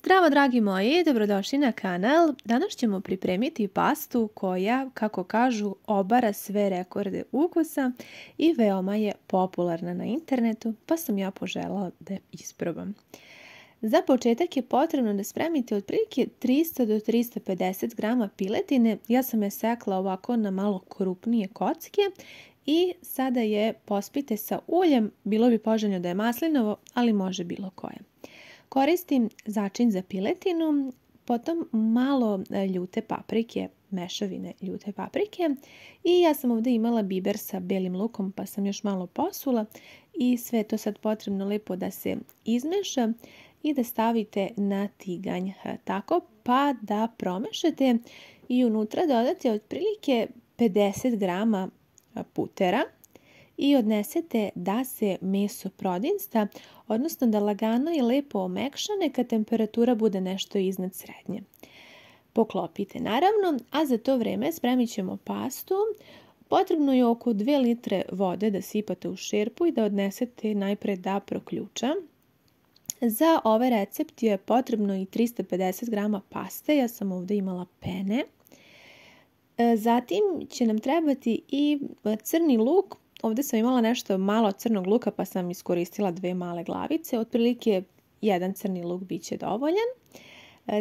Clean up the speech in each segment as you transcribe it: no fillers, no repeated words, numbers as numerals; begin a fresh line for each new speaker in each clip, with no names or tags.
Zdravo dragi moji, dobrodošli na kanal. Danas ćemo pripremiti pastu koja, kako kažu, obara sve rekorde ukusa i veoma je popularna na internetu, pa sam ja poželjela da je isprobam. Za početak je potrebno da spremite otprilike 300 do 350 grama piletine. Ja sam je sekla ovako na malo krupnije kocke i sada je pospite sa uljem. Bilo bi poželjno da je maslinovo, ali može bilo koje. Koristim začin za piletinu, potom malo ljute paprike, mešavine ljute paprike i ja sam ovdje imala biber sa belim lukom pa sam još malo posula i sve to sad potrebno lepo da se izmeša i da stavite na tiganj tako pa da promešate i unutra dodate otprilike 50 grama putera i odnesete da se meso prodinsta, odnosno da lagano i lepo omekša neka temperatura bude nešto iznad srednje. Poklopite naravno, a za to vreme spremit ćemo pastu. Potrebno je oko 2 litre vode da sipate u šerpu i da odnesete najpre da proključa. Za ovaj recept je potrebno i 350 grama paste, ja sam ovdje imala pene. Zatim će nam trebati i crni luk. Ovdje sam imala nešto malo crnog luka pa sam iskoristila 2 male glavice. Otprilike 1 crni luk bit će dovoljan.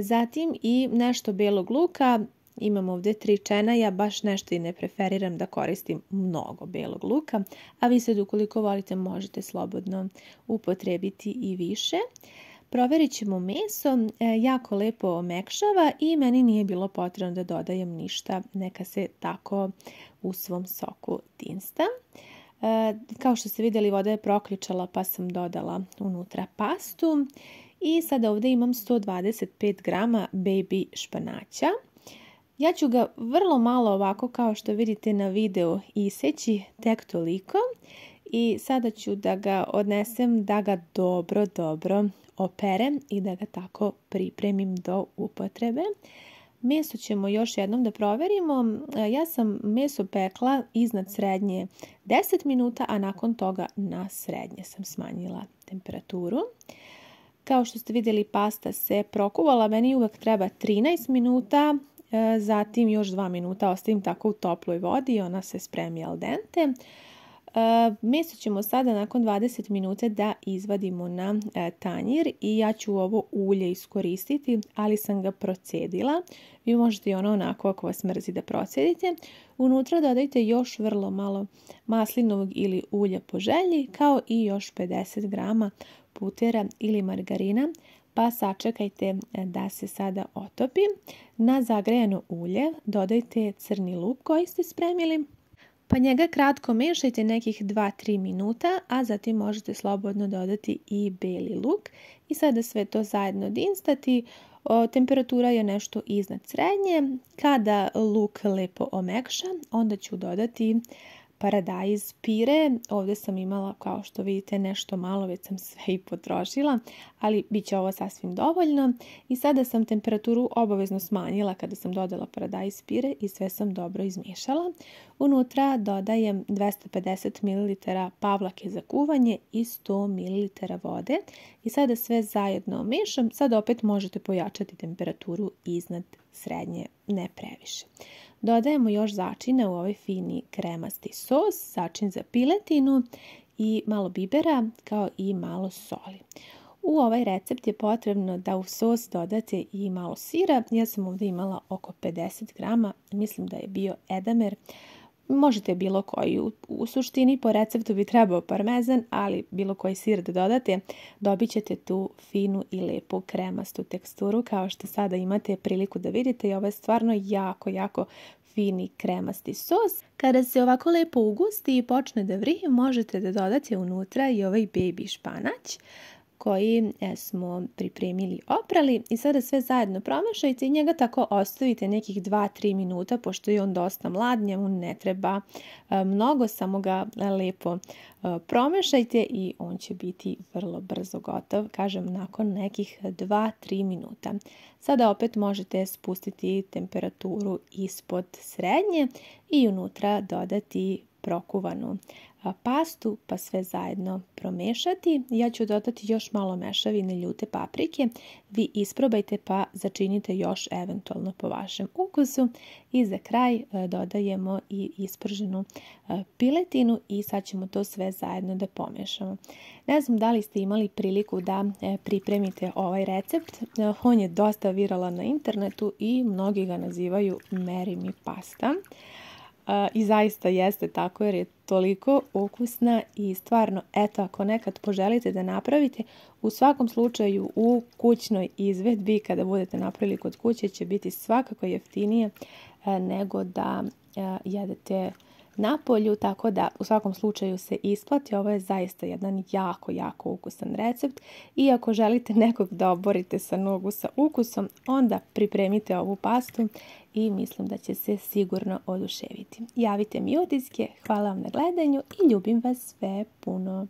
Zatim i nešto belog luka. Imam ovdje 3 čena. Ja baš nešto i ne preferiram da koristim mnogo belog luka. A vi sad ukoliko volite možete slobodno upotrebiti i više. Proverit ćemo meso. Jako lepo omekšava i meni nije bilo potrebno da dodajem ništa. Neka se tako u svom soku tinsta. Kao što ste vidjeli, voda je proključala pa sam dodala unutra pastu. I sada ovdje imam 125 grama baby španaća. Ja ću ga vrlo malo ovako kao što vidite na videu iseći, tek toliko. I sada ću da ga odnesem da ga dobro operem i da ga tako pripremim do upotrebe. Meso ćemo još jednom da proverimo. Ja sam meso pekla iznad srednje 10 minuta, a nakon toga na srednje sam smanjila temperaturu. Kao što ste vidjeli, pasta se prokuvala. Meni uvek treba 13 minuta, zatim još 2 minuta ostavim tako u toploj vodi i ona se spremi al dente. Meso ćemo sada nakon 20 minuta da izvadimo na tanjir i ja ću ovo ulje iskoristiti, ali sam ga procedila. Vi možete i ono onako ako vas mrzi da procedite. Unutra dodajte još vrlo malo maslinovog ili ulja po želji, kao i još 50 grama putera ili margarina, pa sačekajte da se sada otopi. Na zagrejano ulje dodajte crni luk koji ste spremili. Pa njega kratko mešajte nekih 2-3 minuta, a zatim možete slobodno dodati i beli luk. I sada sve to zajedno dinstati. Temperatura je nešto iznad srednje. Kada luk lepo omekša, onda ću dodati paradajz pire. Ovdje sam imala, kao što vidite, nešto malo, već sam sve i potrošila, ali bit će ovo sasvim dovoljno. I sada sam temperaturu obavezno smanjila kada sam dodala paradajz pire i sve sam dobro izmiješala. Unutra dodajem 250 ml pavlake za kuvanje i 100 ml vode. I sada sve zajedno mešam. Sad opet možete pojačati temperaturu iznad srednje, ne previše. Dodajemo još začina u ovaj fini kremasti sos, začin za piletinu i malo bibera kao i malo soli. U ovaj recept je potrebno da u sos dodate i malo sira. Ja sam ovdje imala oko 50 grama, mislim da je bio edamer. Možete bilo koji, u suštini po receptu bi trebao parmezan, ali bilo koji sir da dodate, dobit ćete tu finu i lepu kremastu teksturu kao što sada imate priliku da vidite i ovo je stvarno jako fini kremasti sos. Kada se ovako lepo ugusti i počne da vrije, možete da dodate unutra i ovaj baby španać koji smo pripremili, oprali i sada sve zajedno promešajte i njega tako ostavite nekih 2-3 minuta pošto je on dosta mlad, njemu ne treba mnogo, samo ga lepo promešajte i on će biti vrlo brzo gotov, kažem nakon nekih 2-3 minuta. Sada opet možete spustiti temperaturu ispod srednje i unutra dodati prokuvanu pastu pa sve zajedno promešati. Ja ću dodati još malo mešavine ljute paprike. Vi isprobajte pa začinite još eventualno po vašem ukusu. I za kraj dodajemo i isprženu piletinu i sad ćemo to sve zajedno da pomešamo. Ne znam da li ste imali priliku da pripremite ovaj recept. On je dosta viralan na internetu i mnogi ga nazivaju Meri mi pasta. I zaista jeste tako jer je toliko ukusna i stvarno, eto, ako nekad poželite da napravite, u svakom slučaju u kućnoj izvedbi, kada budete napravili kod kuće, će biti svakako jeftinije nego da jedete na polju, tako da u svakom slučaju se isplati. Ovo je zaista jedan jako ukusan recept i ako želite nekog da oborite sa nogu sa ukusom, onda pripremite ovu pastu i mislim da će se sigurno oduševiti. Javite mi utiske, hvala vam na gledanju i ljubim vas sve puno.